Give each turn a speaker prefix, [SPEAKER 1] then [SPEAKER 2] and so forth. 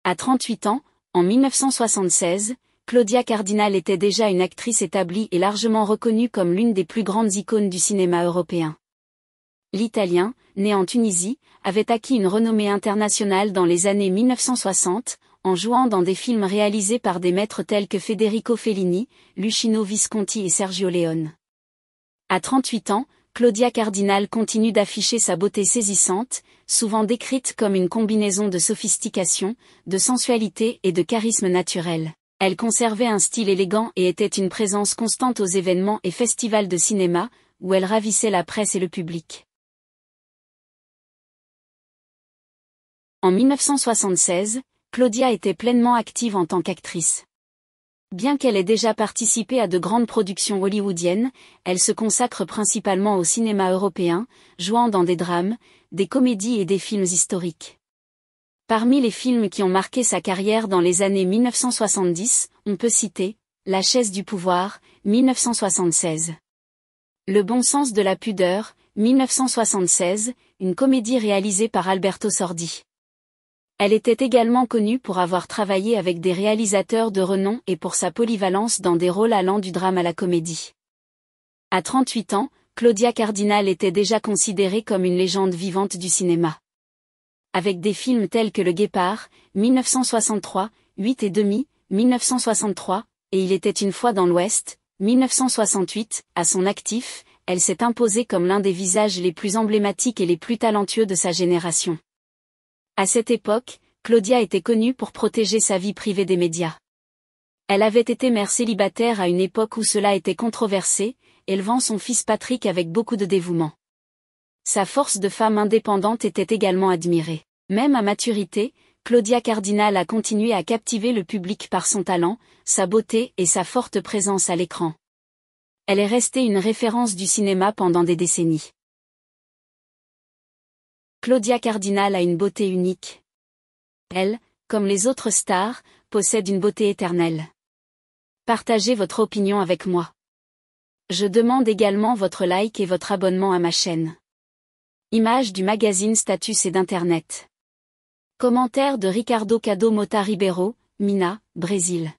[SPEAKER 1] À 38 ans, en 1976, Claudia Cardinal était déjà une actrice établie et largement reconnue comme l'une des plus grandes icônes du cinéma européen. L'Italien, né en Tunisie, avait acquis une renommée internationale dans les années 1960, en jouant dans des films réalisés par des maîtres tels que Federico Fellini, Luchino Visconti et Sergio Leone. À 38 ans, Claudia Cardinal continue d'afficher sa beauté saisissante, souvent décrite comme une combinaison de sophistication, de sensualité et de charisme naturel. Elle conservait un style élégant et était une présence constante aux événements et festivals de cinéma, où elle ravissait la presse et le public. En 1976, Claudia était pleinement active en tant qu'actrice. Bien qu'elle ait déjà participé à de grandes productions hollywoodiennes, elle se consacre principalement au cinéma européen, jouant dans des drames, des comédies et des films historiques. Parmi les films qui ont marqué sa carrière dans les années 1970, on peut citer La chaise du pouvoir, 1976. Le bon sens de la pudeur, 1976, une comédie réalisée par Alberto Sordi. Elle était également connue pour avoir travaillé avec des réalisateurs de renom et pour sa polyvalence dans des rôles allant du drame à la comédie. À 38 ans, Claudia Cardinal était déjà considérée comme une légende vivante du cinéma. Avec des films tels que Le Guépard, 1963, 8 et demi, 1963, et Il était une fois dans l'Ouest, 1968, à son actif, elle s'est imposée comme l'un des visages les plus emblématiques et les plus talentueux de sa génération. À cette époque, Claudia était connue pour protéger sa vie privée des médias. Elle avait été mère célibataire à une époque où cela était controversé, élevant son fils Patrick avec beaucoup de dévouement. Sa force de femme indépendante était également admirée. Même à maturité, Claudia Cardinal a continué à captiver le public par son talent, sa beauté et sa forte présence à l'écran. Elle est restée une référence du cinéma pendant des décennies. Claudia Cardinal a une beauté unique. Elle, comme les autres stars, possède une beauté éternelle. Partagez votre opinion avec moi. Je demande également votre like et votre abonnement à ma chaîne. Image du magazine Status et d'Internet. Commentaire de Ricardo Cado Mota Ribeiro, Minas, Brésil.